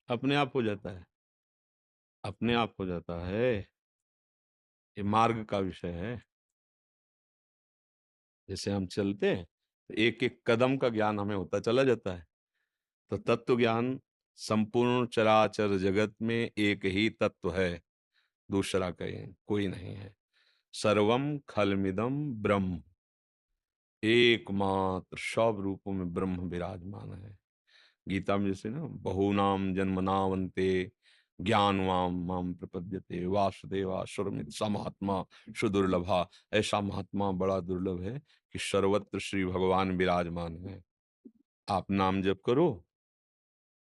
अपने आप हो जाता है, अपने आप हो जाता है। ये मार्ग का विषय है। जैसे हम चलते हैं तो एक एक कदम का ज्ञान हमें होता चला जाता है। तो तत्व ज्ञान, संपूर्ण चराचर जगत में एक ही तत्व है, दूसरा कहीं कोई नहीं है। सर्वम खलमिदम ब्रह्म, एकमात्र सब रूपों में ब्रह्म विराजमान है। गीता में जैसे ना, बहूनाम जन्मनावन्ते ज्ञानवाम माम प्रपद्यते वासुदेवा सुरमित सा महात्मा सुदुर्लभा। ऐसा महात्मा बड़ा दुर्लभ है कि सर्वत्र श्री भगवान विराजमान है। आप नाम जप करो,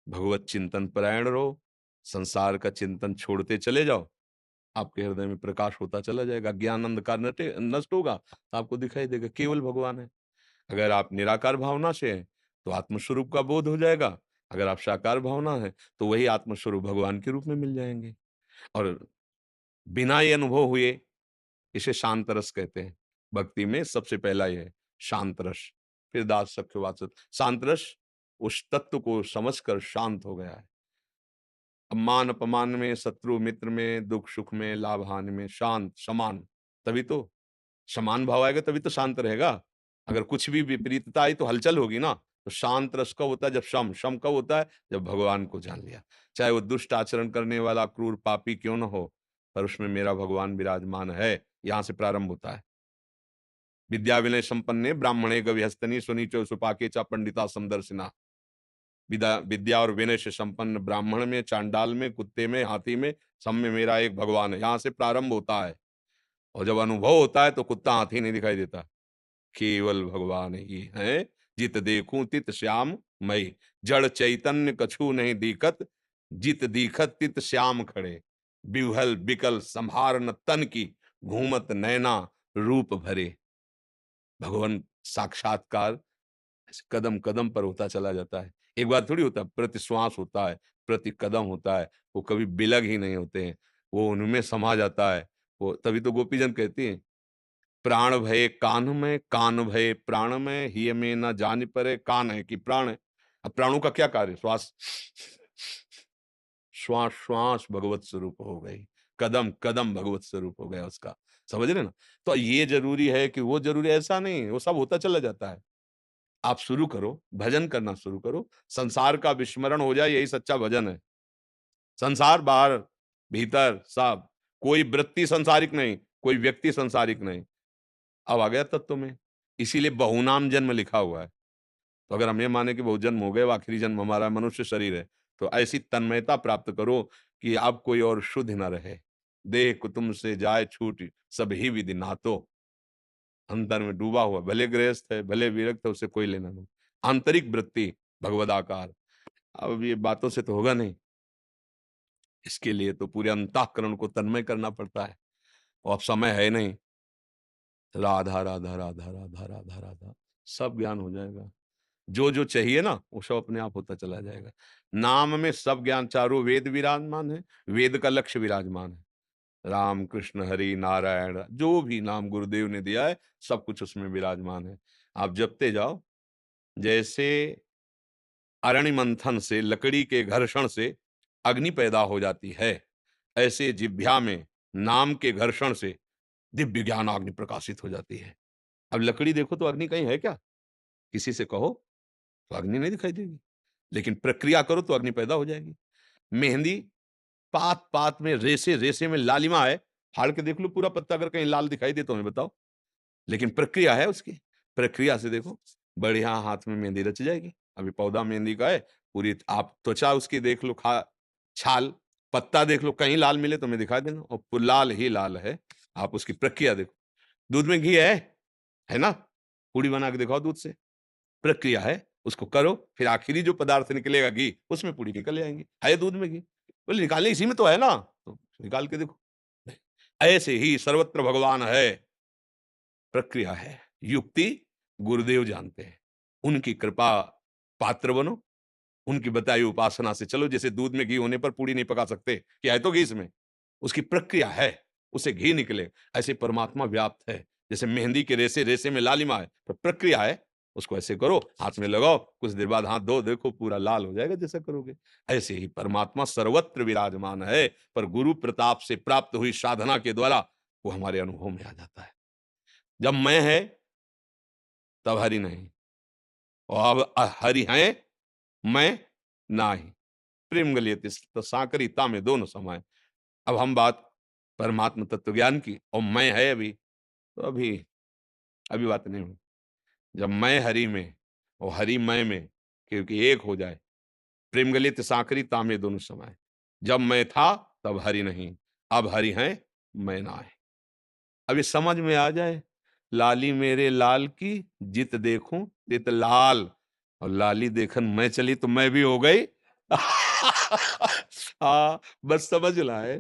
भगवत चिंतन परायण रहो, संसार का चिंतन छोड़ते चले जाओ, आपके हृदय में प्रकाश होता चला जाएगा। ज्ञान अंधकार नष्ट होगा तो आपको दिखाई देगा केवल भगवान है। अगर आप निराकार भावना से हैं तो आत्मस्वरूप का बोध हो जाएगा। अगर आप साकार भावना है तो वही आत्मस्वरूप भगवान के रूप में मिल जाएंगे। और बिना ये अनुभव हुए, इसे शांत रस कहते हैं। भक्ति में सबसे पहला ये है शांत रस। फिर दास सख्य वाचक। शांत रस उस तत्व को समझकर शांत हो गया है। मान अपमान में, शत्रु मित्र में, दुख सुख में, लाभ हानि में शांत समान, तभी तो समान भाव आएगा, तभी तो शांत रहेगा। अगर कुछ भी विपरीतता आई तो हलचल होगी ना। तो शांत रस कब होता है? जब सम सम कब होता है? जब भगवान को जान लिया। चाहे वो दुष्ट आचरण करने वाला क्रूर पापी क्यों न हो, पर उसमें मेरा भगवान विराजमान है। यहां से प्रारंभ होता है। विद्या विनय संपन्ने ब्राह्मणे गविहस्तनी सुनीचो सुपाके चा पंडिता समदर्शिना। विद्या विद्या और विनय से संपन्न ब्राह्मण में, चांडाल में, कुत्ते में, हाथी में, सब में मेरा एक भगवान है। यहां से प्रारंभ होता है। और जब अनुभव होता है तो कुत्ता हाथी नहीं दिखाई देता, केवल भगवान ही है। जित देखूं तित श्याम मई, जड़ चैतन्य कछु नहीं दिखत, जित दिखत तित श्याम खड़े। बिहल बिकल संहार न तन की, घूमत नैना रूप भरे। भगवान साक्षात्कार ऐसे कदम कदम पर होता चला जाता है। एक बार थोड़ी होता है, प्रति श्वास होता है, प्रति कदम होता है। वो कभी बिलग ही नहीं होते हैं, वो उनमें समा जाता है। वो तभी तो गोपीजन कहती हैं, प्राण भये कान में, कान भये प्राण में, हिय में न जान परे कान है कि प्राण है। अब प्राणों का क्या कार्य? श्वास, श्वास श्वास भगवत स्वरूप हो गई, कदम कदम भगवत स्वरूप हो गया उसका। समझ रहे ना? तो ये जरूरी है कि वो जरूरी, ऐसा नहीं, वो सब होता चला जाता है। आप शुरू करो, भजन करना शुरू करो, संसार का विस्मरण हो जाए, यही सच्चा भजन है। संसार बाहर भीतर सब, कोई वृत्ति संसारिक नहीं, कोई व्यक्ति संसारिक नहीं। अब आ गया तत्व में। इसीलिए बहुनाम जन्म लिखा हुआ है। तो अगर हम ये माने कि बहुत जन्म हो गए, वो आखिरी जन्म हमारा मनुष्य शरीर है, तो ऐसी तन्मयता प्राप्त करो कि अब कोई और शुद्ध न रहे। देह कुतुम से जाए छूट, सब ही विधि नातो। अंतर में डूबा हुआ, भले गृहस्थ है, भले विरक्त है, उससे कोई लेना नहीं। आंतरिक वृत्ति भगवदाकार। अब ये बातों से तो होगा नहीं, इसके लिए तो पूरे अंतःकरण को तन्मय करना पड़ता है। और अब समय है नहीं। राधा राधा राधा राधा राधा राधा, सब ज्ञान हो जाएगा। जो जो चाहिए ना वो सब अपने आप होता चला जाएगा। नाम में सब ज्ञान, चारों वेद विराजमान है, वेद का लक्ष्य विराजमान है। राम कृष्ण हरि नारायण, जो भी नाम गुरुदेव ने दिया है सब कुछ उसमें विराजमान है। आप जपते जाओ। जैसे अरणि मंथन से, लकड़ी के घर्षण से अग्नि पैदा हो जाती है, ऐसे जिह्वा में नाम के घर्षण से दिव्य ज्ञान अग्नि प्रकाशित हो जाती है। अब लकड़ी देखो तो अग्नि कहीं है क्या? किसी से कहो तो अग्नि नहीं दिखाई देगी, लेकिन प्रक्रिया करो तो अग्नि पैदा हो जाएगी। मेहंदी, पात पात में, रेसे रेसे में लालिमा है। फाड़ के देख लो पूरा पत्ता, अगर कहीं लाल दिखाई दे तो हमें बताओ। लेकिन प्रक्रिया है उसकी, प्रक्रिया से देखो, बढ़िया हाथ में मेहंदी रच जाएगी। अभी पौधा मेहंदी का है, पूरी आप त्वचा उसकी देख लो, खा छाल, पत्ता देख लो, कहीं लाल मिले तो हमें दिखा देना, और लाल ही लाल है। आप उसकी प्रक्रिया देखो। दूध में घी है ना? पूड़ी बना के दिखाओ दूध से, प्रक्रिया है, उसको करो, फिर आखिरी जो पदार्थ निकलेगा घी, उसमें पूड़ी निकल जाएंगी। है दूध में घी, बोले निकालने इसी में तो है ना, तो निकाल के देखो। ऐसे ही सर्वत्र भगवान है, प्रक्रिया है, युक्ति गुरुदेव जानते हैं। उनकी कृपा पात्र बनो, उनकी बताई उपासना से चलो। जैसे दूध में घी होने पर पूड़ी नहीं पका सकते, क्या है तो घी इसमें, उसकी प्रक्रिया है, उसे घी निकले। ऐसे परमात्मा व्याप्त है। जैसे मेहंदी के रेसे रेसे में लालिमा है, तो प्रक्रिया है, उसको ऐसे करो, हाथ में लगाओ, कुछ देर बाद हाथ धो, देखो पूरा लाल हो जाएगा जैसा करोगे। ऐसे ही परमात्मा सर्वत्र विराजमान है, पर गुरु प्रताप से प्राप्त हुई साधना के द्वारा वो हमारे अनुभव में आ जाता है। जब मैं है, तब हरि नहीं, और अब हरि हैं, मैं नाही। प्रेम गलियति साकरी तामे दोनों समाए। अब हम बात परमात्म तत्व ज्ञान की, और मैं है अभी, तो अभी बात नहीं हुई। जब मैं हरि में और हरि मैं में, क्योंकि एक हो जाए, प्रेम गलित साकरी तामे दोनों समाए। जब मैं था, तब हरि नहीं, अब हरि हैं, मैं ना है। अब ये समझ में आ जाए, लाली मेरे लाल की जित देखूं तित लाल, और लाली देखन मैं चली तो मैं भी हो गई हाँ, बस समझ लाए।